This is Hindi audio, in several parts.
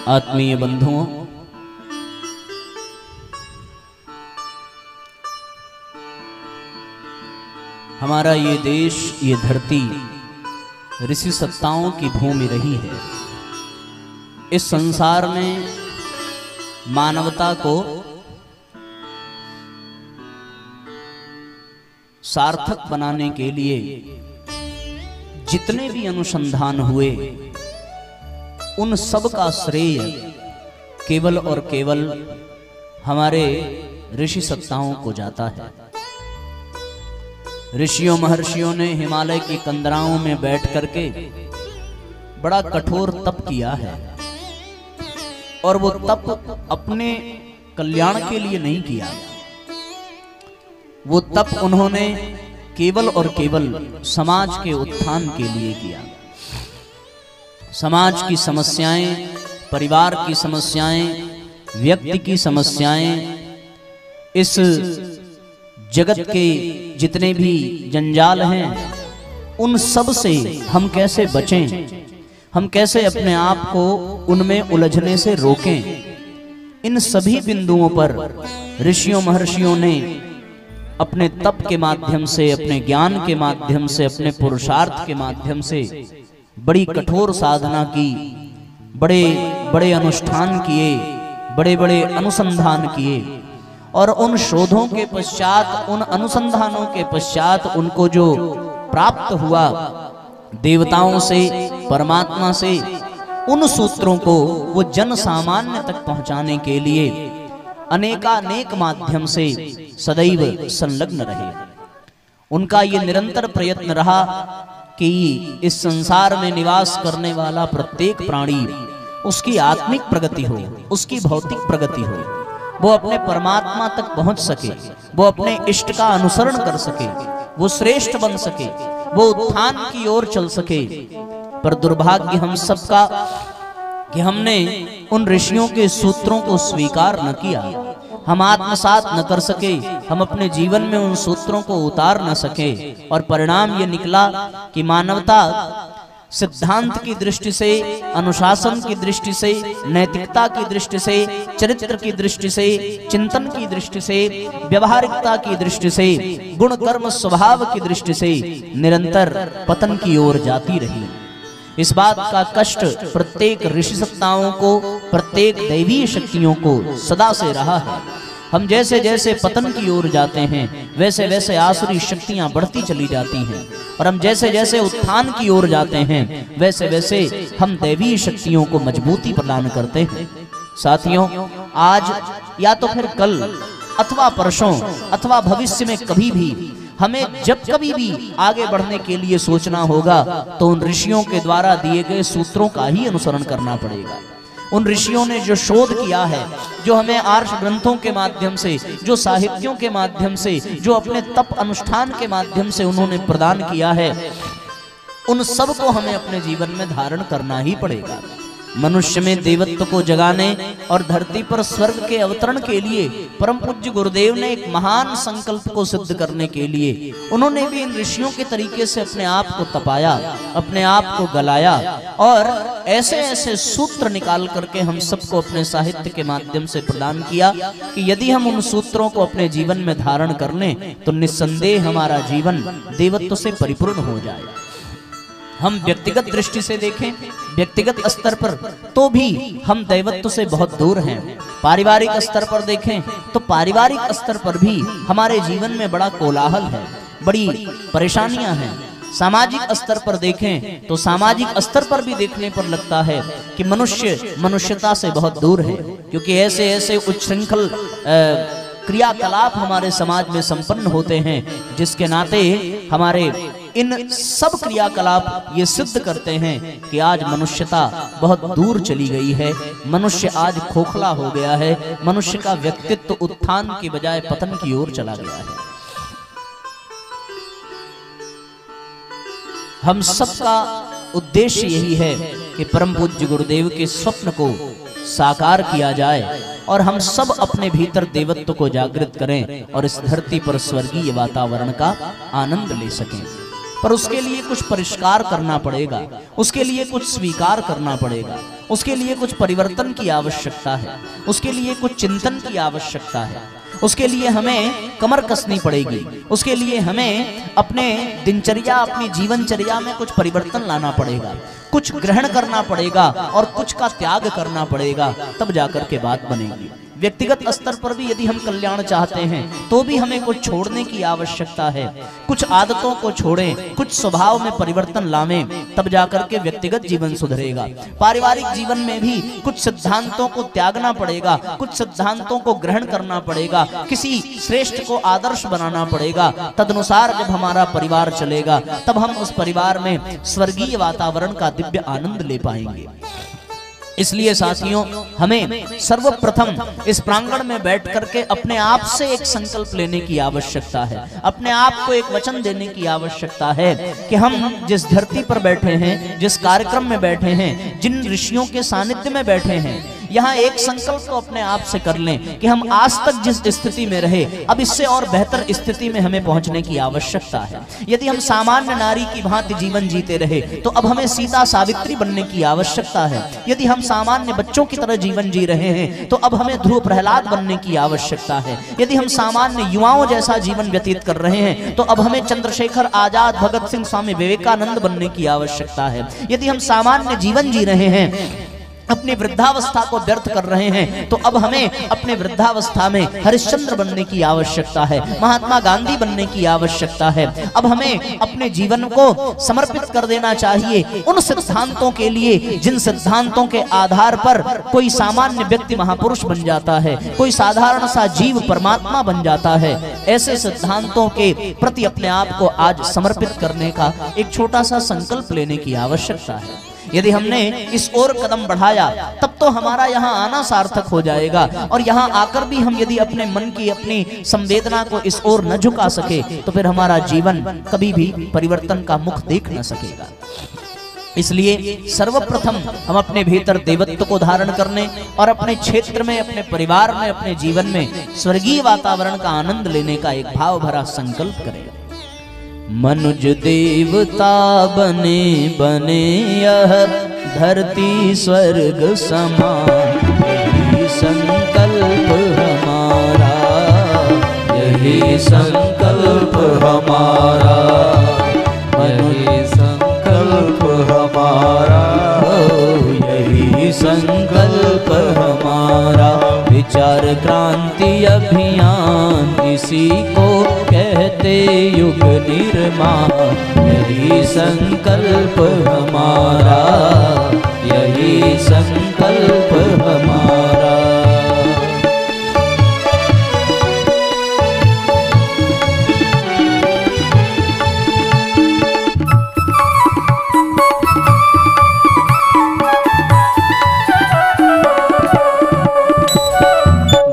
आत्मीय बंधुओं, हमारा ये देश, ये धरती ऋषि सत्ताओं की भूमि रही है। इस संसार में मानवता को सार्थक बनाने के लिए जितने भी अनुसंधान हुए, उन सब का श्रेय केवल और केवल हमारे ऋषि सत्ताओं को जाता है। ऋषियों महर्षियों ने हिमालय की कंदराओं में बैठ करके बड़ा कठोर तप किया है, और वो तप अपने कल्याण के लिए नहीं किया। वो तप उन्होंने केवल और केवल समाज के उत्थान के लिए किया। समाज की समस्याएं, परिवार की समस्याएं, व्यक्ति की समस्याएं, इस जगत के जितने भी जंजाल हैं, उन सब से हम कैसे बचें, हम कैसे अपने आप को उनमें उलझने से रोकें, इन सभी बिंदुओं पर ऋषियों महर्षियों ने अपने तप के माध्यम से, अपने ज्ञान के माध्यम से, अपने पुरुषार्थ के माध्यम से बड़ी कठोर साधना की, बड़े बड़े अनुष्ठान किए, बड़े बड़े अनुसंधान किए, और उन शोधों के पश्चात, उन अनुसंधानों के पश्चात उनको जो प्राप्त हुआ देवताओं से, परमात्मा से, उन सूत्रों को वो जन सामान्य तक पहुंचाने के लिए अनेकानेक माध्यम से सदैव संलग्न रहे। उनका ये निरंतर प्रयत्न रहा कि इस संसार में निवास करने वाला प्रत्येक प्राणी, उसकी आत्मिक प्रगति हो, उसकी भौतिक प्रगति हो, वो अपने परमात्मा तक पहुंच सके, वो अपने इष्ट का अनुसरण कर सके, वो श्रेष्ठ बन सके, वो उत्थान की ओर चल सके। पर दुर्भाग्य हम सबका कि हमने उन ऋषियों के सूत्रों को स्वीकार न किया, हम आत्मसात न कर सके, हम अपने जीवन में उन सूत्रों को उतार न सके, और परिणाम ये निकला कि मानवता सिद्धांत की दृष्टि से, अनुशासन की दृष्टि से, नैतिकता की दृष्टि से, चरित्र की दृष्टि से, चिंतन की दृष्टि से, व्यवहारिकता की दृष्टि से, गुण कर्म स्वभाव की दृष्टि से निरंतर पतन की ओर जाती रही। इस बात का कष्ट प्रत्येक ऋषि सत्ताओं को, प्रत्येक दैवीय शक्तियों को सदा से रहा है। हम जैसे जैसे पतन की ओर जाते हैं, वैसे वैसे आसुरी शक्तियां बढ़ती चली जाती हैं, और हम जैसे जैसे उत्थान की ओर जाते हैं, वैसे वैसे हम दैवीय शक्तियों को मजबूती प्रदान करते हैं। साथियों, आज या तो फिर कल अथवा परसों अथवा भविष्य में कभी भी हमें जब कभी भी आगे बढ़ने के लिए सोचना होगा, तो उन ऋषियों के द्वारा दिए गए सूत्रों का ही अनुसरण करना पड़ेगा। उन ऋषियों ने जो शोध किया है, जो हमें आर्ष ग्रंथों के माध्यम से, जो साहित्यों के माध्यम से, जो अपने तप अनुष्ठान के माध्यम से उन्होंने प्रदान किया है, उन सब को हमें अपने जीवन में धारण करना ही पड़ेगा। मनुष्य में देवत्व को जगाने और धरती पर स्वर्ग के अवतरण के लिए परम पूज्य गुरुदेव ने एक महान संकल्प को सिद्ध करने के लिए उन्होंने भी इन ऋषियों के तरीके से अपने आप को तपाया, अपने आप को गलाया, और ऐसे ऐसे सूत्र निकाल करके हम सबको अपने साहित्य के माध्यम से प्रदान किया कि यदि हम उन सूत्रों को अपने जीवन में धारण कर लें, तो निस्संदेह हमारा जीवन देवत्व से परिपूर्ण हो जाए। हम व्यक्तिगत दृष्टि से देखें, व्यक्तिगत स्तर पर, तो भी हम दैवत्व से बहुत दूर हैं। पारिवारिक स्तर पर देखें तो पारिवारिक स्तर पर भी हमारे जीवन में बड़ा कोलाहल है, बड़ी परेशानियां हैं। सामाजिक स्तर पर देखें तो सामाजिक स्तर पर भी देखने पर लगता है कि मनुष्य मनुष्यता से बहुत दूर है, क्योंकि ऐसे ऐसे उच्छृंखल क्रियाकलाप हमारे समाज में संपन्न होते हैं, जिसके नाते हमारे इन सब क्रियाकलाप ये सिद्ध करते हैं कि आज मनुष्यता बहुत दूर चली गई है, मनुष्य आज खोखला हो गया है, मनुष्य का व्यक्तित्व उत्थान की बजाय पतन की ओर चला गया है। हम सबका उद्देश्य यही है कि परम पूज्य गुरुदेव के स्वप्न को साकार किया जाए, और हम सब अपने भीतर देवत्व को जागृत करें और इस धरती पर स्वर्गीय वातावरण का आनंद ले सकें। पर उसके लिए कुछ परिष्कार करना पड़ेगा, उसके लिए कुछ स्वीकार करना पड़ेगा, उसके लिए कुछ परिवर्तन की आवश्यकता है, उसके लिए कुछ चिंतन की आवश्यकता है, उसके लिए हमें कमर कसनी पड़ेगी, उसके लिए हमें अपने दिनचर्या, अपनी जीवनचर्या में कुछ परिवर्तन लाना पड़ेगा, कुछ ग्रहण करना पड़ेगा और कुछ का त्याग करना पड़ेगा, तब जाकर के बात बनेगी। व्यक्तिगत स्तर पर भी यदि हम कल्याण चाहते हैं तो भी हमें कुछ छोड़ने की आवश्यकता है, कुछ आदतों को छोड़ें, कुछ स्वभाव में परिवर्तन लावें, तब जाकर के व्यक्तिगत जीवन सुधरेगा। पारिवारिक जीवन में भी कुछ सिद्धांतों को त्यागना पड़ेगा, कुछ सिद्धांतों को ग्रहण करना पड़ेगा, किसी श्रेष्ठ को आदर्श बनाना पड़ेगा। तदनुसार जब हमारा परिवार चलेगा तब हम उस परिवार में स्वर्गीय वातावरण का दिव्य आनंद ले पाएंगे। इसलिए साथियों, हमें सर्वप्रथम इस प्रांगण में बैठ करके अपने आप से एक संकल्प लेने की आवश्यकता है, अपने आप को एक वचन देने की आवश्यकता है कि हम जिस धरती पर बैठे हैं, जिस कार्यक्रम में बैठे हैं, जिन ऋषियों के सानिध्य में बैठे हैं, यहाँ एक संकल्प तो अपने आप से कर लें कि हम आज तक जिस स्थिति में रहे, अब इससे और बेहतर स्थिति में हमें पहुंचने की आवश्यकता है। यदि हम सामान्य नारी की भांति जीवन जीते रहे तो अब हमें सीता सावित्री बनने की आवश्यकता है। यदि हम सामान्य बच्चों की तरह जीवन जी रहे हैं तो अब हमें ध्रुव प्रहलाद बनने की आवश्यकता है। यदि हम सामान्य युवाओं जैसा जीवन व्यतीत कर रहे हैं तो अब हमें चंद्रशेखर आजाद, भगत सिंह, स्वामी विवेकानंद बनने की आवश्यकता है। यदि हम सामान्य जीवन जी रहे हैं, अपनी वृद्धावस्था को व्यर्थ कर रहे हैं, तो अब हमें अपने वृद्धावस्था में हरिश्चंद्र बनने की आवश्यकता है, महात्मा गांधी बनने की आवश्यकता है। अब हमें अपने जीवन को समर्पित कर देना चाहिए उन सिद्धांतों के लिए जिन सिद्धांतों के आधार पर कोई सामान्य व्यक्ति महापुरुष बन जाता है, कोई साधारण सा जीव परमात्मा बन जाता है। ऐसे सिद्धांतों के प्रति अपने आप को आज समर्पित करने का एक छोटा सा संकल्प लेने की आवश्यकता है। यदि हमने इस ओर कदम बढ़ाया तब तो हमारा यहाँ आना सार्थक हो जाएगा, और यहाँ आकर भी हम यदि अपने मन की, अपनी संवेदना को इस ओर न झुका सके तो फिर हमारा जीवन कभी भी परिवर्तन का मुख देख न सकेगा। इसलिए सर्वप्रथम हम अपने भीतर देवत्व को धारण करने और अपने क्षेत्र में, अपने परिवार में, अपने जीवन में स्वर्गीय वातावरण का आनंद लेने का एक भाव भरा संकल्प करें। मनुज देवता बने बने यह धरती स्वर्ग समान, यही संकल्प हमारा, यही संकल्प हमारा, यही संकल्प हमारा, यही संकल्प हमारा। विचार क्रांति अभियान इसी को कहते युग निर्माण, यही संकल्प हमारा, यही संकल्प हमारा।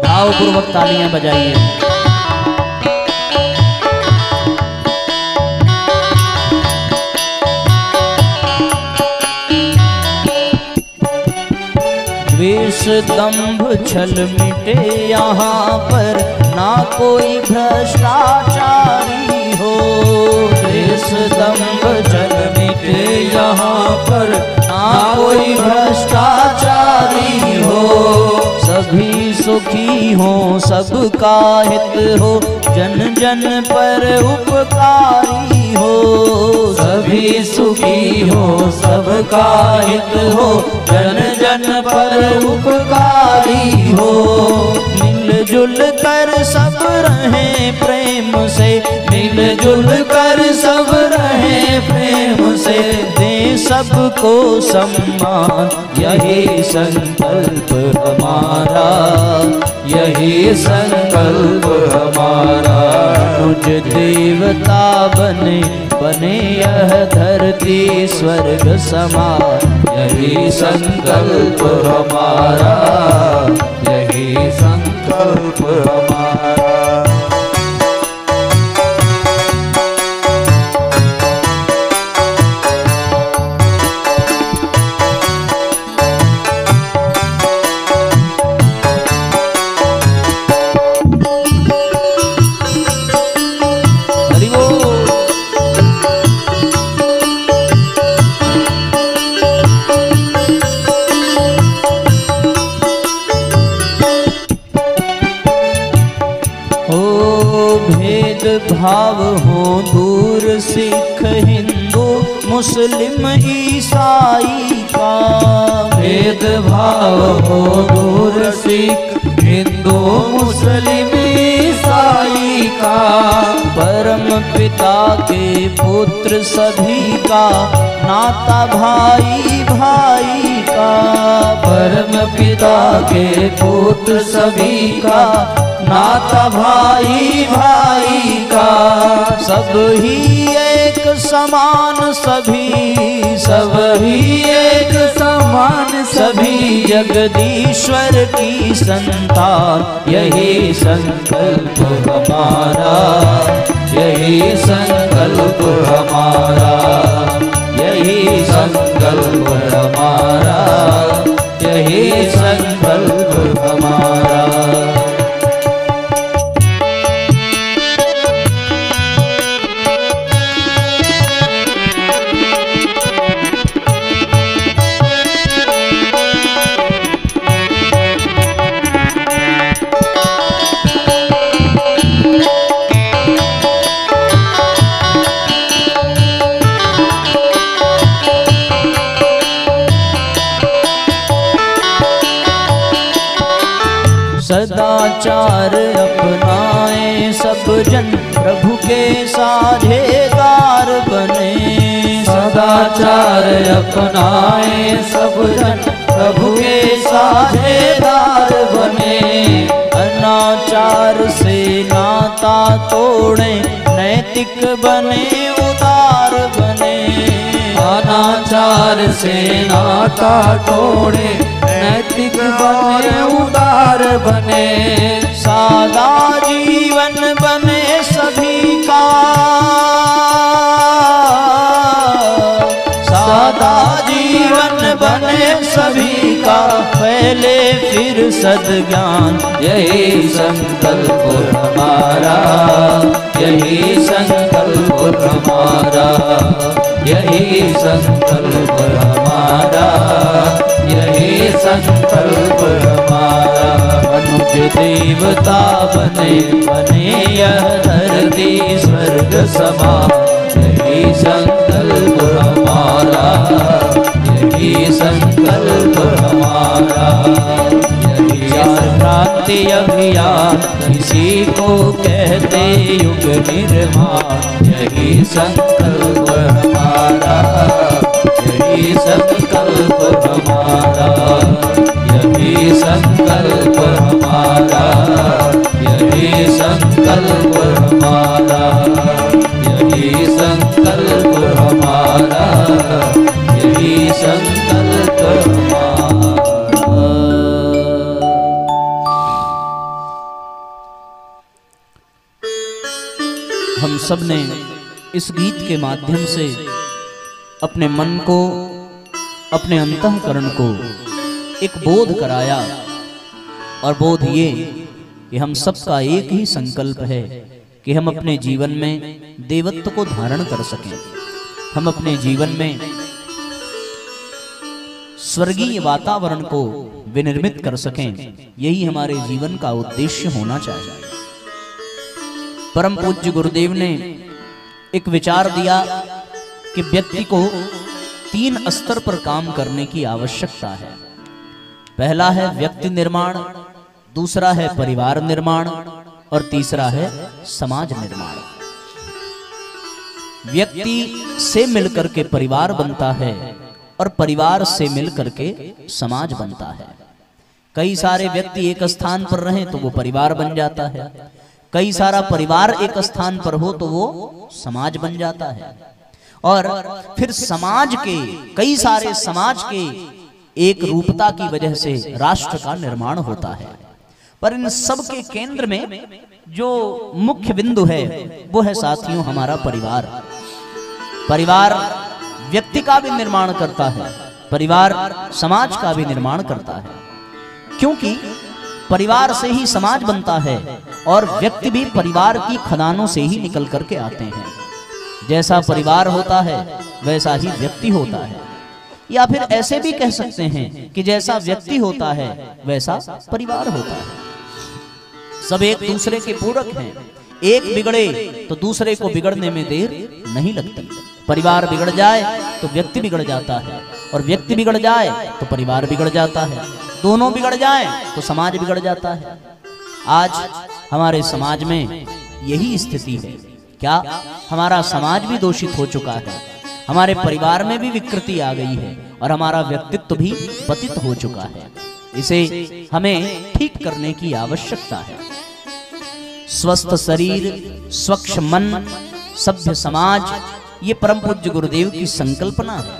भावपूर्वक तालियां बजाइए। द्वेष दंभ छल मिटे यहाँ पर, ना कोई भ्रष्टाचारी हो। द्वेष दंभ छल मिटे यहाँ पर, ना कोई भ्रष्टाचारी हो। सभी सुखी हो, सबका हित हो, जन जन पर उपकारी हो। सभी सुखी हो, सबका हित हो, जन जन पर उपकारी हो। मिलजुल कर सब रहें प्रेम से, मिलजुल कर सब रहें प्रेम से, दे सबको सम्मान, यही संकल्प हमारा, यही संकल्प हमारा। मुझ देवता बने बने यह धरती स्वर्ग समान, यही संकल्प हमारा, यही संकल्प हमारा। भेदभाव हो दूर सिख हिंदू मुस्लिम ईसाई का। भेदभाव हो दूर सिख हिंदू मुस्लिम ईसाई का। परम पिता के पुत्र सभी का नाता भाई भाई का। परम पिता के पुत्र सभी का नाता भाई भाई का। सब ही एक समान सभी, सब ही एक समान सभी जगदीश्वर की संतान। यही संकल्प हमारा, यही संकल्प हमारा, यही संकल्प हमारा, यही संकल्प हमारा। सदाचार अपनाए सब जन प्रभु के साझेदार बने। सदाचार अपनाए सब जन प्रभु के साझेदार बने। अनाचार से नाता तोड़े नैतिक बने उदार बने। अनाचार से नाता तोड़े नैतिक बने उदार बने। सादा जीवन बने सभी का, सादा जीवन बने सभी का। पहले फिर सद्ज्ञान यही संकल्प हमारा, यही संकल्प हमारा, यही संकल्प हमारा, यही संकल्प हमारा। मनुज देवता बने बने यह धरती स्वर्ग समान। यही संकल्प हमारा, यही संकल्प हमारा, यही क्रांति अभियान किसी को कहते युग निर्माण। यही संकल्प हमारा, यही संकल्प हमारा, यही संकल्प हमारा, यही संकल्प हमारा, यही संकल्प हमारा, यही संकल्प हमारा। हम सब ने इस गीत के माध्यम से अपने मन को, अपने अंतःकरण को एक बोध कराया। और बोध ये कि हम सबका एक ही संकल्प है कि हम अपने जीवन में देवत्व को धारण कर सकें। हम अपने जीवन में स्वर्गीय वातावरण को विनिर्मित कर सकें। यही हमारे जीवन का उद्देश्य होना चाहिए। परम पूज्य गुरुदेव ने एक विचार दिया कि व्यक्ति को 3 स्तर पर काम करने की आवश्यकता है। पहला है व्यक्ति निर्माण, दूसरा है परिवार निर्माण और तीसरा है समाज निर्माण। व्यक्ति से मिलकर के परिवार बनता है और परिवार से मिलकर के समाज बनता है। कई सारे व्यक्ति एक स्थान पर रहें तो वो परिवार बन जाता है, कई सारा परिवार एक स्थान पर हो तो वो समाज बन जाता है, और फिर समाज के, कई सारे समाज के एक रूपता की वजह से राष्ट्र का निर्माण होता है। पर इन सब के केंद्र में जो मुख्य बिंदु है वो है साथियों हमारा परिवार। परिवार व्यक्ति का भी निर्माण करता है, परिवार समाज का भी निर्माण करता है, क्योंकि परिवार से ही समाज बनता है और व्यक्ति भी परिवार की खदानों से ही निकल करके आते हैं। जैसा परिवार होता है वैसा ही व्यक्ति होता है, या फिर ऐसे भी कह सकते हैं कि जैसा व्यक्ति होता है वैसा परिवार होता है। सब एक दूसरे के पूरक हैं, एक बिगड़े तो दूसरे को बिगड़ने में देर नहीं लगती। परिवार बिगड़ जाए तो व्यक्ति बिगड़ जाता है, और व्यक्ति बिगड़ जाए तो परिवार बिगड़ जाता है, दोनों बिगड़ जाए तो समाज बिगड़ जाता है। आज हमारे समाज में यही स्थिति है। क्या हमारा समाज भी दूषित हो चुका है, हमारे परिवार में भी विकृति आ गई है, और हमारा व्यक्तित्व भी पतित हो चुका है। इसे हमें ठीक करने की आवश्यकता है। स्वस्थ शरीर, स्वच्छ मन, सभ्य समाज, ये परम पूज्य गुरुदेव की संकल्पना है।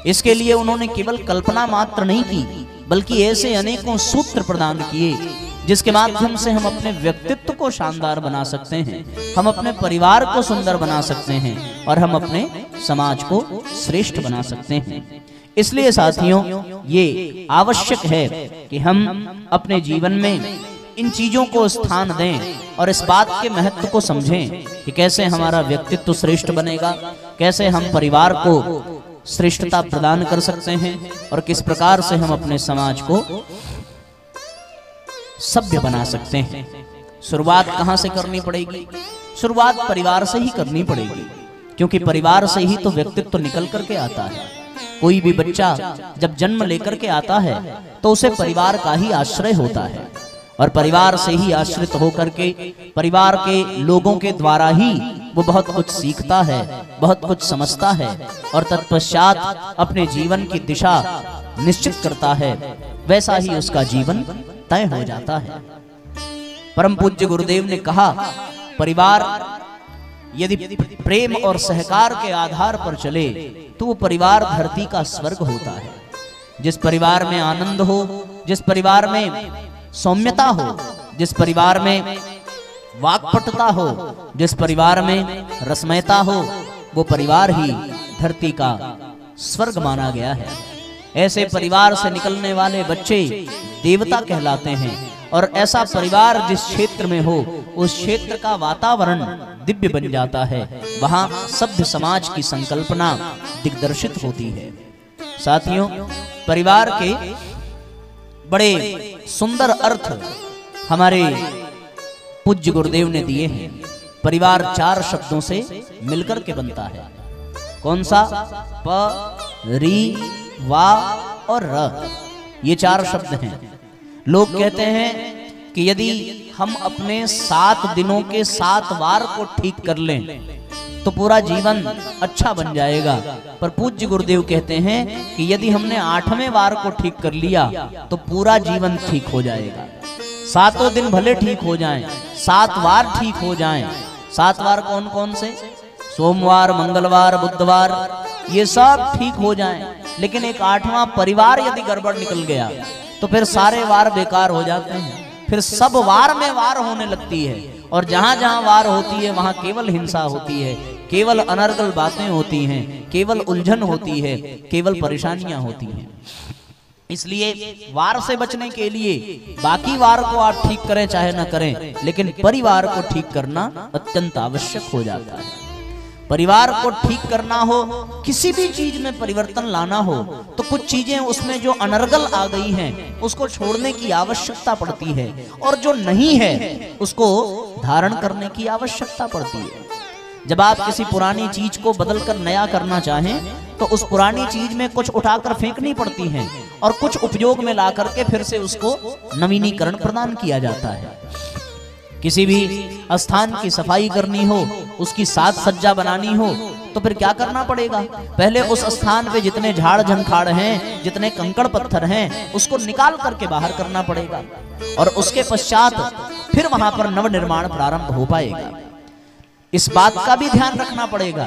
इसके लिए उन्होंने केवल कल्पना मात्र नहीं की, बल्कि ऐसे अनेकों सूत्र प्रदान किए जिसके माध्यम से हम अपने व्यक्तित्व को शानदार बना सकते हैं, हम अपने परिवार को सुंदर बना सकते हैं, और हम अपने समाज को श्रेष्ठ बना सकते हैं। इसलिए साथियों, ये आवश्यक है कि हम अपने जीवन में इन चीजों को स्थान दें और इस बात के महत्व को समझें कि कैसे हमारा व्यक्तित्व श्रेष्ठ बनेगा, कैसे हम परिवार को श्रेष्ठता प्रदान कर सकते हैं, और किस प्रकार से हम अपने समाज को सभ्य बना सकते हैं। शुरुआत कहाँ से करनी पड़ेगी? शुरुआत परिवार से ही करनी पड़ेगी, क्योंकि परिवार से ही तो व्यक्तित्व निकल करके आता है। कोई भी बच्चा जब जन्म लेकर के आता है तो उसे परिवार का ही आश्रय होता है, और परिवार से ही आश्रित होकर के परिवार के लोगों के द्वारा ही वो बहुत कुछ सीखता है, बहुत कुछ समझता है, और तत्पश्चात अपने जीवन की दिशा निश्चित करता है। वैसा ही उसका जीवन तय हो जाता है। परम पूज्य गुरुदेव ने कहा, परिवार यदि प्रेम और सहकार के आधार पर चले तो वो परिवार धरती का स्वर्ग होता है। जिस परिवार में आनंद हो, जिस परिवार में सौम्यता हो, जिस परिवार में वाक्पटुता हो, जिस परिवार में रसमयता हो, वो परिवार ही धरती का स्वर्ग माना गया है। ऐसे परिवार से निकलने वाले बच्चे देवता कहलाते हैं, और ऐसा परिवार जिस क्षेत्र में हो उस क्षेत्र का वातावरण दिव्य बन जाता है। वहां सभ्य समाज की संकल्पना दिग्दर्शित होती है। साथियों, परिवार के बड़े सुंदर अर्थ हमारे पूज्य गुरुदेव ने दिए हैं। परिवार 4 शब्दों से मिलकर के बनता है। कौन सा? प, री, वा और र, ये 4 शब्द हैं। लोग कहते हैं कि यदि हम अपने 7 दिनों के 7 वार को ठीक कर लें तो पूरा जीवन अच्छा बन जाएगा। पर पूज्य गुरुदेव कहते हैं कि यदि हमने 8वें वार को ठीक कर लिया तो पूरा जीवन ठीक हो जाएगा। 7 दिन भले ठीक हो जाएं, 7 वार ठीक हो जाएं। 7 वार कौन कौन से? सोमवार, मंगलवार, बुधवार, ये सब ठीक हो जाएं, लेकिन एक 8वां परिवार यदि गड़बड़ निकल गया तो फिर सारे वार बेकार हो जाते हैं। फिर सब वार में वार होने लगती है, और जहां जहां वार होती है वहां केवल हिंसा होती है, केवल अनर्गल बातें होती हैं, केवल उलझन होती है, केवल परेशानियां होती हैं। इसलिए वार से बचने के लिए बाकी वार को आप ठीक करें चाहे ना करें, लेकिन परिवार को ठीक करना अत्यंत आवश्यक हो जाता है। परिवार को ठीक करना हो, किसी भी चीज में परिवर्तन लाना हो, तो कुछ चीजें उसमें जो अनर्गल आ गई हैं उसको छोड़ने की आवश्यकता पड़ती है, और जो नहीं है उसको धारण करने की आवश्यकता पड़ती है। जब आप किसी पुरानी चीज को बदलकर नया करना चाहें तो उस पुरानी चीज में कुछ उठाकर फेंकनी पड़ती है, और कुछ उपयोग में ला करके फिर से उसको नवीनीकरण प्रदान किया जाता है। किसी भी स्थान की सफाई करनी हो, उसकी साज सज्जा बनानी हो, तो फिर क्या करना पड़ेगा? पहले उस स्थान पे जितने झाड़ झंखाड़ हैं, जितने कंकड़ पत्थर हैं, उसको निकाल करके बाहर करना पड़ेगा, और उसके पश्चात फिर वहां पर नव निर्माण प्रारंभ हो पाएगा। इस बात का भी ध्यान रखना पड़ेगा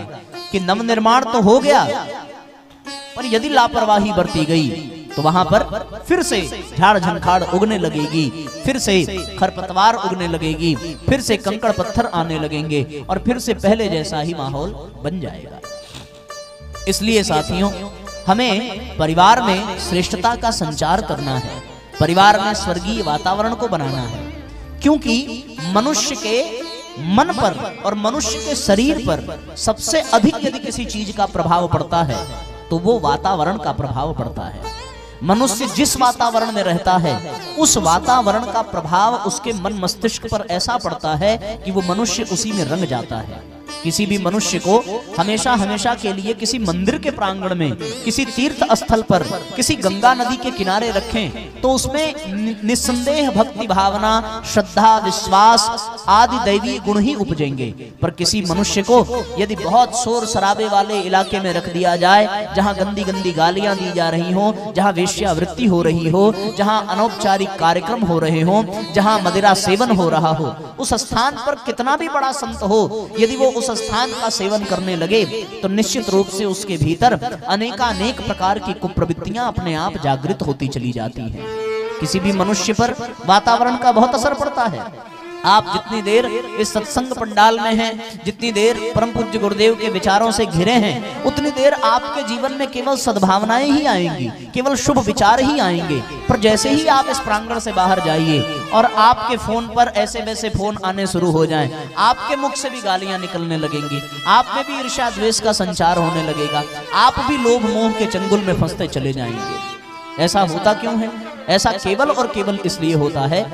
कि नव निर्माण तो हो गया, पर यदि लापरवाही बरती गई तो वहां पर फिर से झाड़ झंखाड़ उगने लगेगी, फिर से खरपतवार उगने लगेगी, फिर से कंकड़ पत्थर आने लगेंगे, और फिर से पहले जैसा ही माहौल बन जाएगा। इसलिए साथियों, हमें परिवार में श्रेष्ठता का संचार करना है, परिवार में स्वर्गीय वातावरण को बनाना है, क्योंकि मनुष्य के मन पर और मनुष्य के शरीर पर सबसे अधिक यदि किसी चीज का प्रभाव पड़ता है तो वो वातावरण का प्रभाव पड़ता है। मनुष्य जिस वातावरण में रहता है उस वातावरण का प्रभाव उसके मन मस्तिष्क पर ऐसा पड़ता है कि वो मनुष्य उसी में रंग जाता है। किसी भी मनुष्य को हमेशा हमेशा के लिए किसी मंदिर के प्रांगण में, किसी तीर्थ स्थल पर, किसी गंगा नदी के किनारे रखें तो उसमें निस्संदेह भक्ति भावना, श्रद्धा, विश्वास आदि दैवीय गुण ही उपजेंगे। पर किसी मनुष्य को यदि बहुत शोर शराबे वाले इलाके में रख दिया जाए, जहां गंदी गंदी गालियां दी जा रही हो, जहां वेश्यावृत्ति हो रही हो, जहां अनौपचारिक कार्यक्रम हो रहे हो, जहां मदिरा सेवन हो रहा हो, उस स्थान पर कितना भी बड़ा संत हो, यदि वो उस स्थान का सेवन करने लगे तो निश्चित रूप से उसके भीतर अनेकानेक प्रकार की कुप्रवृत्तियां अपने आप जागृत होती चली जाती हैं। किसी भी मनुष्य पर वातावरण का बहुत असर पड़ता है। आप जितनी देर इस सत्संग पंडाल में हैं, जितनी देर परम पूज्य गुरुदेव के विचारों से घिरे हैं, उतनी देर आपके जीवन में केवल सद्भावनाएं ही आएंगी, केवल शुभ विचार ही आएंगे। पर जैसे ही आप इस प्रांगण से बाहर जाइए और आपके फोन पर ऐसे वैसे फोन आने शुरू हो जाएं, आपके मुख से भी गालियां निकलने लगेंगी, आप में भी ईर्ष्या द्वेष का संचार होने लगेगा, आप भी लोभ मोह के चंगुल में फंसते चले जाएंगे। ऐसा होता क्यों है? ऐसा केवल और केवल इसलिए होता है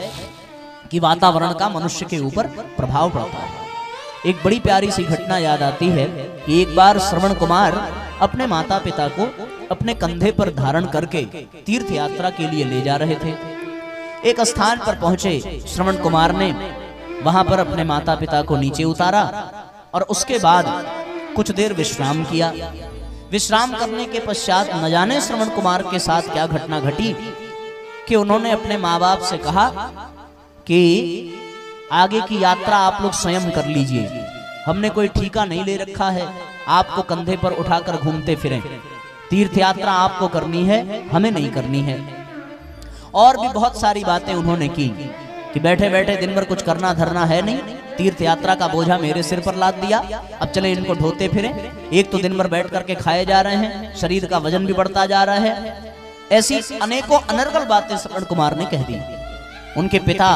कि वातावरण का मनुष्य के ऊपर प्रभाव पड़ता है। एक बड़ी प्यारी सी घटना याद आती है कि एक बार श्रवण कुमार अपने माता पिता को अपने कंधे पर धारण करके तीर्थ यात्रा के लिए ले जा रहे थे। एक स्थान पर पहुंचे श्रवण कुमार ने वहां पर अपने माता पिता को नीचे उतारा और उसके बाद कुछ देर विश्राम किया। विश्राम करने के पश्चात न जाने श्रवण कुमार के साथ क्या घटना घटी कि उन्होंने अपने माँ बाप से कहा कि आगे की यात्रा आप लोग स्वयं कर लीजिए, हमने कोई ठेका नहीं ले रखा है, आपको कंधे पर उठाकर घूमते फिरें, तीर्थ यात्रा आपको करनी है, हमें नहीं करनी है। और भी बहुत सारी बातें उन्होंने की कि बैठे बैठे दिन भर कुछ करना धरना है नहीं, तीर्थ यात्रा का बोझा मेरे सिर पर लाद दिया, अब चले इनको ढोते फिरें। एक तो दिन भर बैठ करके खाए जा रहे हैं, शरीर का वजन भी बढ़ता जा रहा है। ऐसी अनेकों अनर्गल बातें श्रवण कुमार ने कह दी। उनके पिता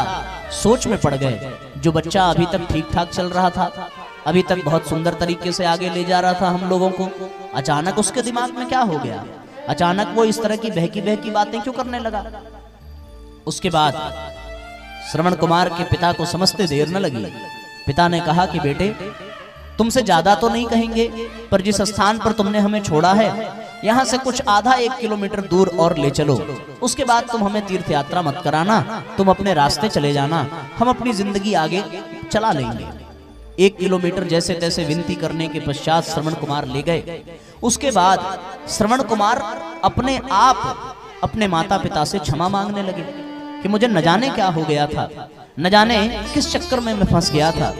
सोच में पड़ गए, जो बच्चा अभी तक ठीक ठाक चल रहा था, अभी तक बहुत सुंदर तरीके से आगे ले जा रहा था हम लोगों को, अचानक उसके दिमाग में क्या हो गया? अचानक वो इस तरह की बहकी बहकी बातें क्यों करने लगा? उसके बाद श्रवण कुमार के पिता को समझते देर न लगी। पिता ने कहा कि बेटे, तुमसे ज्यादा तो नहीं कहेंगे, पर जिस स्थान पर तुमने हमें छोड़ा है यहाँ से कुछ आधा 1 किलोमीटर दूर और ले चलो, उसके बाद तुम हमें तीर्थ यात्रा मत कराना, तुम अपने रास्ते चले जाना, हम अपनी जिंदगी आगे चला लेंगे। 1 किलोमीटर जैसे तैसे विनती करने के पश्चात श्रवण कुमार ले गए। उसके बाद श्रवण कुमार अपने आप अपने माता पिता से क्षमा मांगने लगे कि मुझे न जाने क्या हो गया था, न जाने किस चक्कर में मैं फंस गया था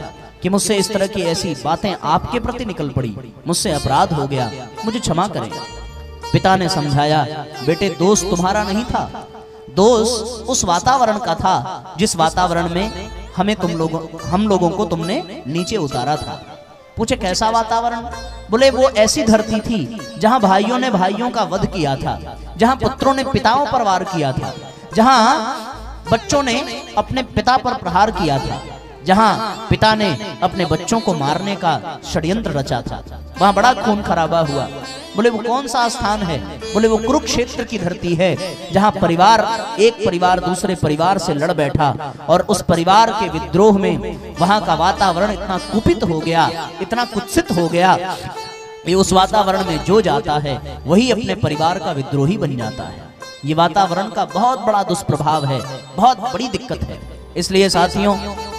कि मुझसे इस तरह की ऐसी बातें आपके प्रति निकल पड़ी, मुझसे अपराध हो गया, मुझे क्षमा करें। पिता ने समझाया, बेटे दोष तुम्हारा नहीं था, दोष उस वातावरण का था जिस वातावरण में हम लोगों को तुमने नीचे उतारा था। पूछे कैसा वातावरण? बोले वो ऐसी धरती थी जहां भाइयों ने भाइयों का वध किया था, जहां पुत्रों ने पिताओं पर वार किया था, जहां बच्चों ने अपने पिता पर प्रहार किया था, जहां पिता ने अपने बच्चों को मारने का षड्यंत्र रचा था, वहां बड़ा खून खराबा हुआ। बोले वो कौन सा स्थान है? बोले वो कुरुक्षेत्र की धरती है, जहां एक परिवार दूसरे परिवार से लड़ बैठा और उस परिवार के विद्रोह में वहां का वातावरण इतना कुपित हो गया, इतना कुत्सित हो गया कि उस वातावरण में जो जाता है वही अपने परिवार का विद्रोही बन जाता है। ये वातावरण का बहुत बड़ा दुष्प्रभाव है, बहुत बड़ी दिक्कत है। इसलिए साथियों,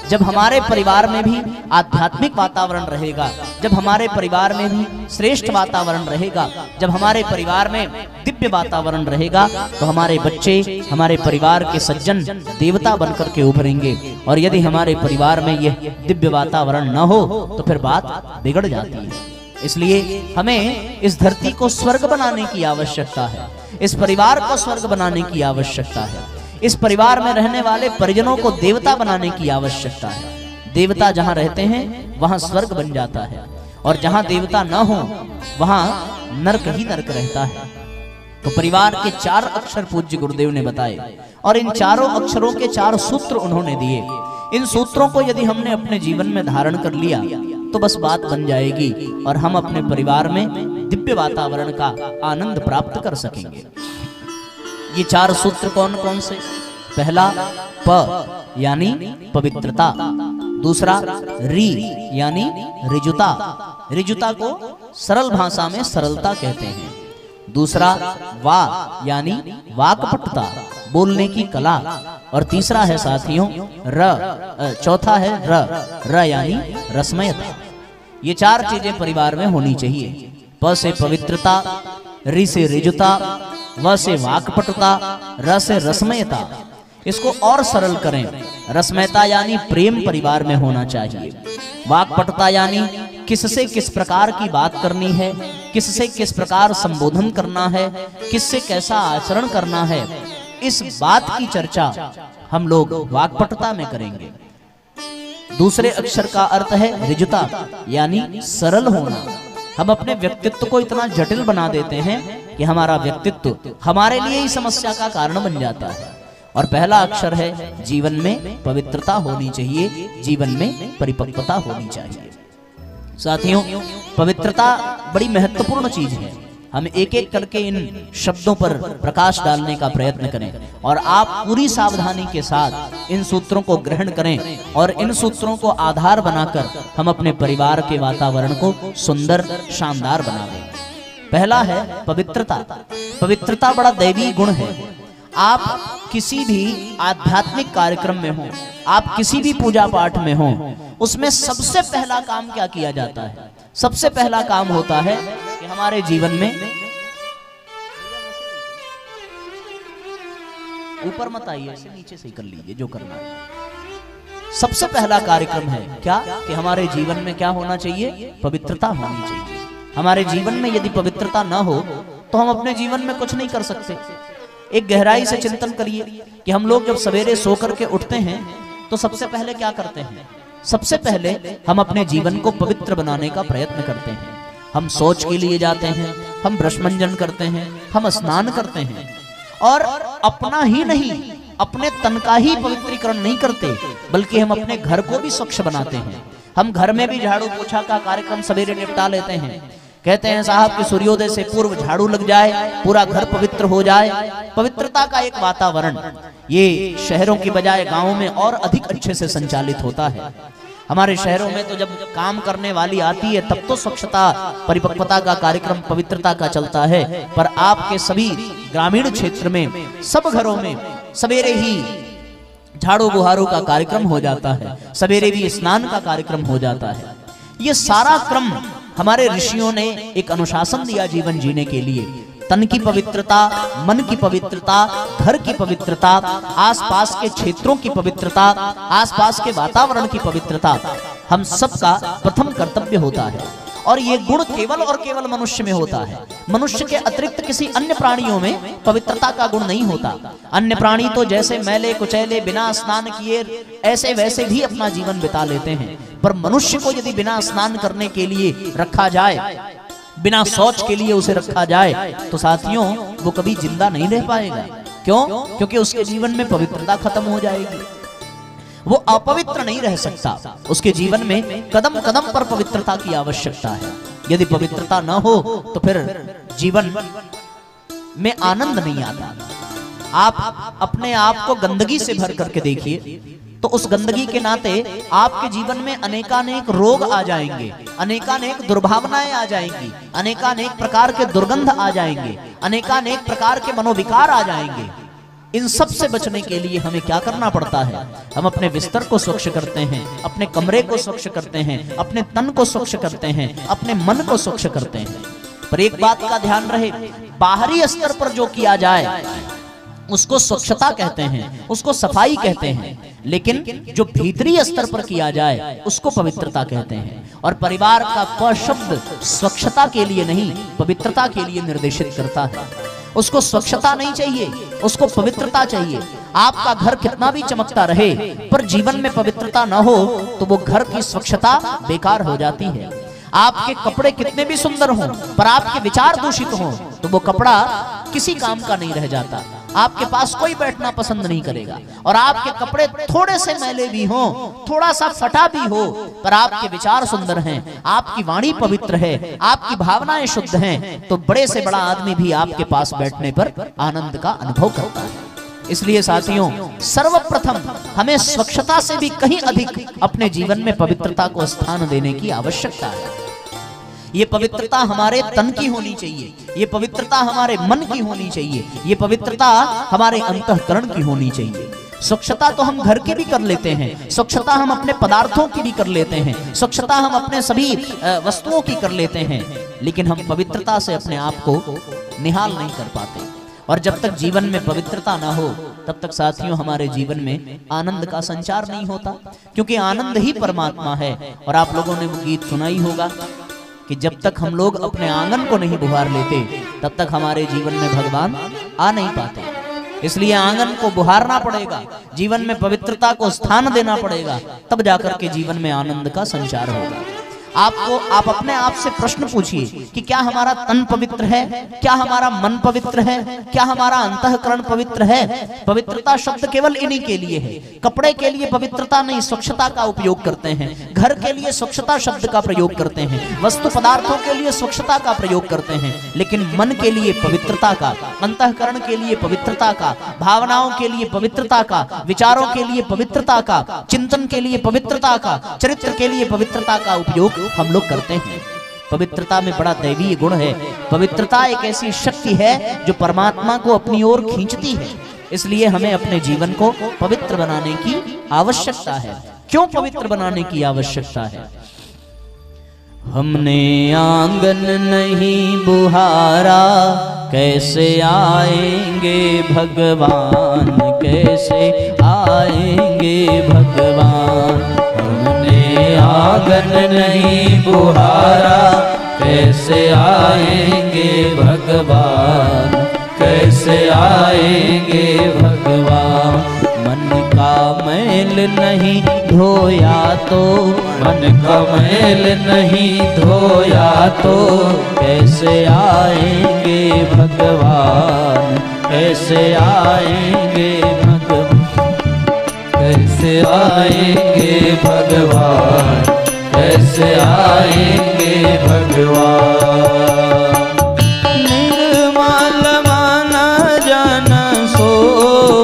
जब हमारे परिवार में भी आध्यात्मिक वातावरण रहेगा, जब हमारे परिवार में भी श्रेष्ठ वातावरण रहेगा, जब हमारे परिवार में दिव्य वातावरण रहेगा, तो हमारे बच्चे, हमारे परिवार के सज्जन देवता बनकर के उभरेंगे। और यदि हमारे परिवार में यह दिव्य वातावरण न हो तो फिर बात बिगड़ जाती है। इसलिए हमें इस धरती को स्वर्ग बनाने की आवश्यकता है, इस परिवार को स्वर्ग बनाने की आवश्यकता है, इस परिवार में रहने वाले परिजनों को देवता बनाने की आवश्यकता है। देवता जहां रहते हैं वहां स्वर्ग बन जाता है, और जहां देवता न हो वहां नरक ही नरक रहता है। तो परिवार के 4 अक्षर पूज्य गुरुदेव ने बताए, और इन चारों अक्षरों के 4 सूत्र उन्होंने दिए। इन सूत्रों को यदि हमने अपने जीवन में धारण कर लिया तो बस बात बन जाएगी, और हम अपने परिवार में दिव्य वातावरण का आनंद प्राप्त कर सकेंगे। ये 4 सूत्र कौन कौन से? पहला प यानी पवित्रता, दूसरा री यानी ऋजुता, ऋजुता को सरल भाषा में सरलता कहते हैं, दूसरा वा यानी वाक्पटुता, बोलने की कला, और तीसरा है साथियों चौथा है र यानी रसमयता। ये 4 चीजें परिवार में होनी चाहिए। प से पवित्रता, रि से ऋजुता, व से वाक्पटुता, र से रसमयता। इसको और सरल करें, रसमयता यानी प्रेम परिवार में होना चाहिए, वाक्पटुता यानी किससे किस प्रकार की बात करनी है, किससे किस प्रकार संबोधन करना है, किससे कैसा आचरण करना है, इस बात की चर्चा हम लोग वाक्पटुता में करेंगे। दूसरे अक्षर का अर्थ है ऋजुता यानी सरल होना। हम अपने व्यक्तित्व को इतना जटिल बना देते हैं कि हमारा व्यक्तित्व हमारे लिए ही समस्या का कारण बन जाता है। और पहला अक्षर है जीवन में पवित्रता होनी चाहिए, जीवन में परिपक्वता होनी चाहिए। साथियों, पवित्रता बड़ी महत्वपूर्ण चीज है। हम एक एक करके इन शब्दों पर प्रकाश डालने का प्रयत्न करें और आप पूरी सावधानी के साथ इन सूत्रों को ग्रहण करें और इन सूत्रों को आधार बनाकर हम अपने परिवार के वातावरण को सुंदर शानदार बना दें। पहला है पवित्रता। पवित्रता बड़ा दैवी गुण है। आप किसी भी आध्यात्मिक कार्यक्रम में हो, आप किसी भी पूजा पाठ में हो, उसमें सबसे पहला काम क्या किया जाता है? सबसे पहला काम होता है कि हमारे जीवन में, ऊपर मत आइए, ऐसे नीचे से कर लीजिए जो करना है। सबसे पहला कार्यक्रम है क्या कि हमारे जीवन में क्या होना चाहिए? पवित्रता होनी चाहिए। हमारे जीवन में यदि पवित्रता ना हो तो हम अपने जीवन में कुछ नहीं कर सकते। एक गहराई से चिंतन करिए कि हम लोग जब सवेरे सो करके उठते हैं तो सबसे पहले क्या करते हैं? सबसे पहले हम अपने जीवन को पवित्र बनाने का प्रयत्न करते हैं। हम शौच के लिए जाते हैं, हम ब्रशमंजन करते हैं, हम स्नान करते हैं, और अपना ही नहीं, अपने तन का ही पवित्रीकरण नहीं करते, बल्कि हम अपने घर को भी स्वच्छ बनाते हैं। हम घर में भी झाड़ू पोछा का कार्यक्रम सवेरे निपटा लेते हैं। कहते हैं साहब कि सूर्योदय से पूर्व झाड़ू लग जाए, पूरा घर पवित्र हो जाए। पवित्रता का एक वातावरण ये शहरों की बजाय गांवों में और अधिक अच्छे से संचालित होता है। हमारे शहरों में तो जब काम करने वाली आती है तब तो स्वच्छता परिपक्वता का कार्यक्रम पवित्रता का चलता है, पर आपके सभी ग्रामीण क्षेत्र में सब घरों में सवेरे ही झाड़ू बुहारू का कार्यक्रम हो जाता है, सवेरे भी स्नान का कार्यक्रम हो जाता है। ये सारा क्रम हमारे ऋषियों ने एक अनुशासन दिया जीवन जीने के लिए। तन की पवित्रता, मन की पवित्रता, घर की पवित्रता, आसपास के क्षेत्रों की पवित्रता, आसपास के वातावरण की पवित्रता हम सबका प्रथम कर्तव्य होता है। और ये गुण केवल और केवल मनुष्य में होता है। मनुष्य के अतिरिक्त किसी अन्य प्राणियों में पवित्रता का गुण नहीं होता। अन्य प्राणी तो जैसे मैले कुचैले बिना स्नान किए ऐसे वैसे भी अपना जीवन बिता लेते हैं, पर मनुष्य को यदि बिना स्नान करने के लिए रखा जाए, बिना शौच के लिए उसे रखा जाए, तो साथियों वो कभी जिंदा नहीं रह पाएगा। क्यों? क्योंकि उसके जीवन में पवित्रता खत्म हो जाएगी। वो अपवित्र नहीं रह सकता। उसके जीवन में कदम कदम पर पवित्रता की आवश्यकता है। यदि पवित्रता न हो तो फिर जीवन में आनंद नहीं आता। आप अपने आप को गंदगी से भर करके देखिए तो उस गंदगी के नाते आपके जीवन में अनेकानेक रोग आ जाएंगे, अनेकानेक दुर्भावनाएं आ जाएंगी, अनेकानेक प्रकार के दुर्गंध आ जाएंगे, अनेकानेक प्रकार के मनोविकार आ जाएंगे। इन सब से बचने के लिए हमें क्या करना पड़ता है? हम अपने बिस्तर को स्वच्छ करते हैं, अपने कमरे को स्वच्छ करते हैं, अपने तन को स्वच्छ करते हैं, अपने मन को स्वच्छ करते हैं। पर एक बात का ध्यान रहे, बाहरी स्तर पर जो किया जाए उसको स्वच्छता कहते हैं, उसको सफाई कहते हैं, लेकिन जो भीतरी स्तर पर किया जाए उसको पवित्रता कहते हैं। और परिवार का प शब्द स्वच्छता के लिए नहीं, पवित्रता के लिए निर्देशित करता है। उसको स्वच्छता नहीं चाहिए, उसको पवित्रता चाहिए। आपका घर कितना भी चमकता रहे पर जीवन में पवित्रता न हो तो वो घर की स्वच्छता बेकार हो जाती है। आपके कपड़े कितने भी सुंदर हों पर आपके विचार दूषित हों तो वो कपड़ा किसी काम का नहीं रह जाता। आपके पास कोई बैठना पसंद नहीं करेगा। और आपके कपड़े थोड़े से मैले भी हों, थोड़ा सा फटा भी हो, पर आपके विचार सुंदर हैं, आपकी वाणी पवित्र है, आपकी भावनाएं शुद्ध हैं, तो बड़े से बड़ा आदमी भी आपके पास बैठने पर आनंद का अनुभव करता है। इसलिए साथियों, सर्वप्रथम हमें स्वच्छता से भी कहीं अधिक अपने जीवन में पवित्रता को स्थान देने की आवश्यकता है। ये पवित्रता हमारे तन की होनी चाहिए, ये पवित्रता हमारे मन की होनी चाहिए, ये पवित्रता हमारे अंतःकरण की होनी चाहिए। स्वच्छता तो हम घर के भी कर लेते हैं, स्वच्छता हम अपने पदार्थों की भी कर लेते हैं, स्वच्छता हम अपने सभी वस्तुओं की कर लेते हैं, लेकिन हम पवित्रता से अपने आप को निहाल नहीं कर पाते। और जब तक जीवन में पवित्रता ना हो, तब तक साथियों हमारे जीवन में आनंद का संचार नहीं होता, क्योंकि आनंद ही परमात्मा है। और आप लोगों ने वो गीत सुना ही होगा कि जब तक हम लोग अपने आंगन को नहीं बुहार लेते, तब तक हमारे जीवन में भगवान आ नहीं पाते। इसलिए आंगन को बुहारना पड़ेगा, जीवन में पवित्रता को स्थान देना पड़ेगा, तब जाकर के जीवन में आनंद का संचार होगा। आप अपने आप से प्रश्न पूछिए कि क्या हमारा तन पवित्र है, क्या हमारा मन पवित्र है, क्या हमारा अंतःकरण पवित्र है। पवित्रता शब्द केवल इन्हीं के लिए है। कपड़े के लिए पवित्रता नहीं, स्वच्छता का उपयोग करते हैं। घर के लिए स्वच्छता शब्द का प्रयोग करते हैं, वस्तु पदार्थों के लिए स्वच्छता का प्रयोग करते हैं, लेकिन मन के लिए पवित्रता का, अंतःकरण के लिए पवित्रता का, भावनाओं के लिए पवित्रता का, विचारों के लिए पवित्रता का, चिंतन के लिए पवित्रता का, चरित्र के लिए पवित्रता का उपयोग हम लोग करते हैं। पवित्रता में बड़ा दैवीय गुण है। पवित्रता एक ऐसी शक्ति है जो परमात्मा को अपनी ओर खींचती है। इसलिए हमें अपने जीवन को पवित्र बनाने की आवश्यकता है। क्यों पवित्र बनाने की आवश्यकता है? हमने आंगन नहीं बुहारा, कैसे आएंगे भगवान, कैसे आएंगे भगवान। हमने आंगन नहीं बुहारा, कैसे आएंगे भगवान, कैसे आएंगे भगवान। मन का मैल नहीं धोया तो, मन का मैल नहीं धोया तो, कैसे आएंगे भगवान, कैसे आएंगे भगवान, कैसे आएंगे भगवान, कैसे आएंगे भगवान। निर्मल मन जन सो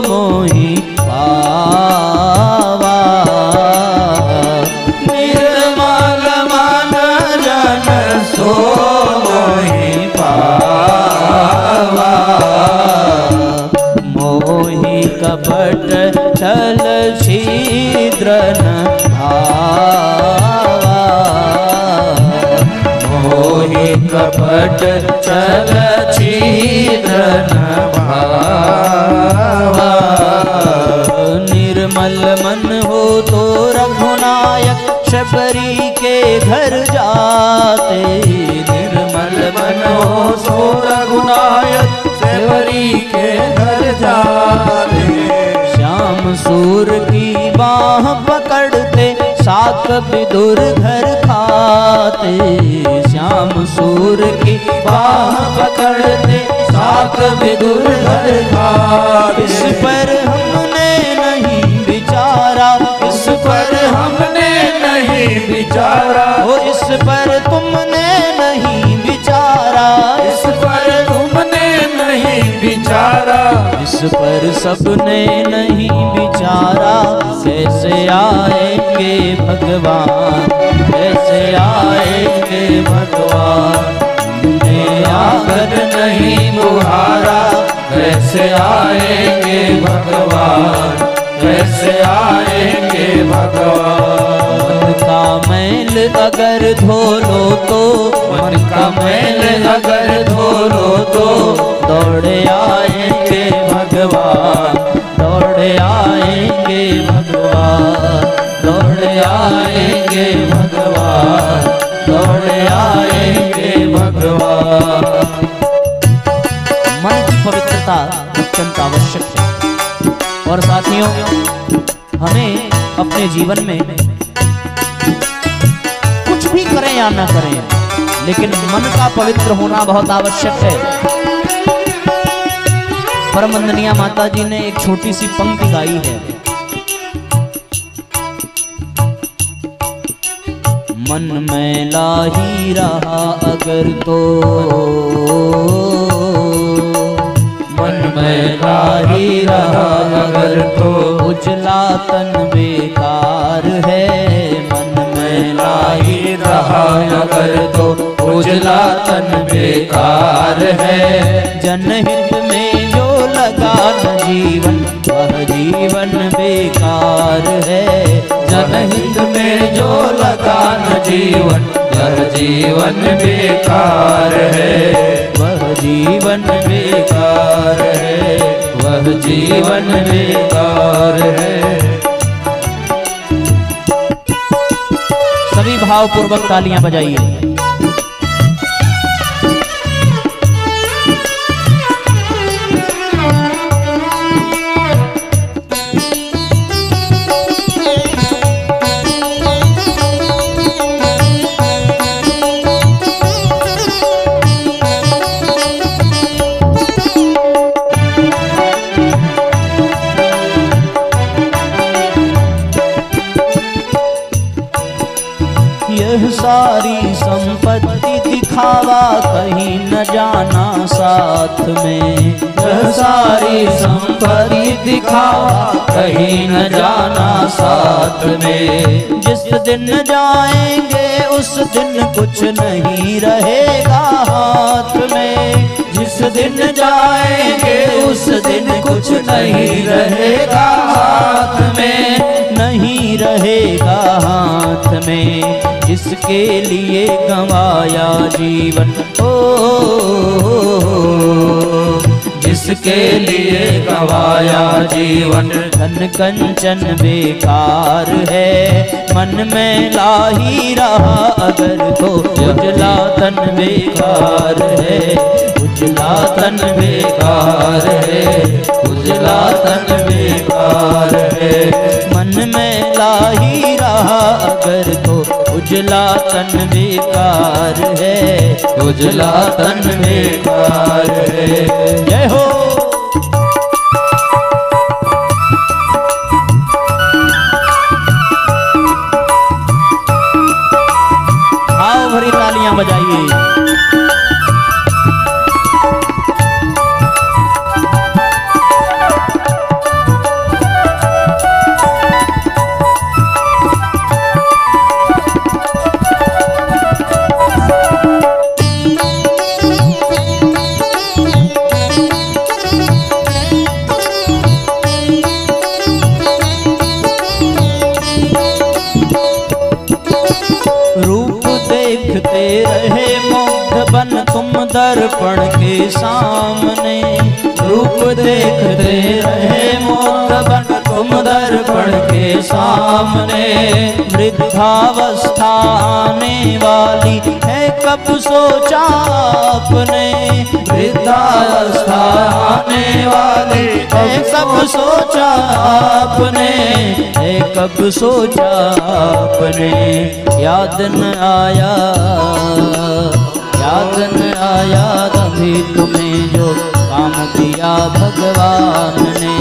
मोहि पावा, निर्मल मन जन सो मोहि पावा। मोहि कपट छल छिद्र न भावा, मोहि कपट छल छिद्र न भावा। निर्मल मन हो तो रघुनायक शबरी के घर जाते, निर्मल मन हो तो रघुनायक शबरी के घर जाते। श्याम सूर की बाह पकड़ते, साक विदुर घर खाते, श्याम सूर की बाह पकड़ते, साक विदुर घर खाते। इस पर हमने नहीं विचारा, इस पर हमने नहीं विचारा, ओ इस पर तुमने नहीं विचारा, इस पर तुमने नहीं विचारा, इस पर सबने नहीं विचारा। कैसे आएंगे भगवान, कैसे आएंगे भगवान। हमने आंगन नहीं बुहारा, कैसे आएंगे भगवान, कैसे आएंगे भगवान। मन का मैल अगर धो लो तो, मन का मैल अगर धो लो तो, दौड़े आएंगे भगवान, दौड़े आएंगे भगवान, दौड़े आएंगे भगवान, दौड़े आएंगे भगवान। मन की पवित्रता अत्यंत आवश्यक है। और साथियों, हमें अपने जीवन में कुछ भी करें या ना करें, लेकिन मन का पवित्र होना बहुत आवश्यक है। परम वंदनीय माता जी ने एक छोटी सी पंक्ति गाई है। मन में लाही रहा अगर तो, मन में लाही रहा अगर तो, उजला तन बेकार है। मन में लाही रहा अगर तो, उजला तन बेकार है। जनहित में जो लगा न जीवन, वह जीवन बेकार है। जनहित में जो लगा न जीवन, वह जीवन बेकार है। वह जीवन बेकार है, वह जीवन बेकार है। सभी भावपूर्वक तालियां बजाइए। यह सारी संपत्ति दिखावा कहीं न जाना साथ में। यह सारी संपत्ति दिखावा कहीं न जाना साथ में। जिस दिन जाएंगे उस दिन कुछ नहीं रहेगा हाथ में। जिस दिन जाएंगे उस दिन कुछ नहीं रहेगा हाथ में। नहीं रहेगा हाथ में। जिसके लिए गंवाया जीवन, ओ जिसके लिए गंवाया जीवन, धन कंचन बेकार है। मन में लाही रहा अगर तो, उजला तन बेकार है। उजला तन बेकार है, उजला तन बेकार है। मन में लाही रहा अगर तो, उजला तन बेकार है। उजला तन बेकार है। जय हो। आओ भरी तालियां बजाइए। देखते रहे मुग्ध बन तुम दर्पण के सामने। रूप देखते रहे मुग्ध बन तुम दर्पण के सामने। वृद्धावस्था आने वाली है कब सोचा आपने। वृद्धावस्था आने वाली है कब सोचा आपने। है कब सोचा आपने। याद न आया, याद न आया कभी तुम्हें जो काम दिया भगवान ने।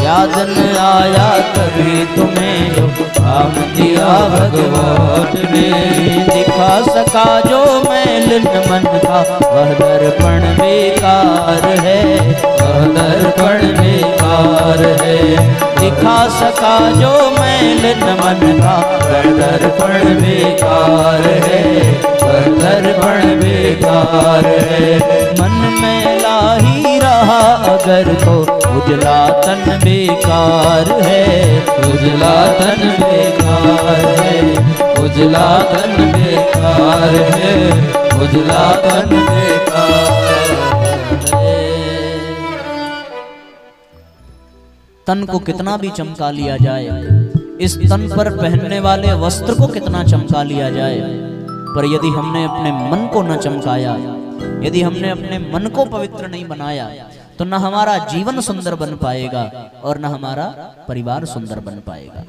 याद न आया कभी तुम्हें जो काम दिया भगवान ने। दिखा सका जो मैल न मन का, वह दर्पण बेकार है। वह दर्पण बेकार है। दिखा सका जो मैल न मन का, वह दर्पण बेकार है। वह दर्पण बेकार है। मन में लाही रहा अगर तो, उजला तन बेकार है। उजला तन बेकार है। उजला तन बेकार है। उजला तन बेकार है। तन को कितना भी चमका लिया जाए, इस तन पर पहनने वाले वस्त्र को कितना चमका लिया जाए, पर यदि हमने अपने मन को न चमकाया, यदि हमने अपने मन को पवित्र नहीं बनाया, तो न हमारा जीवन सुंदर बन पाएगा और न हमारा परिवार सुंदर बन पाएगा।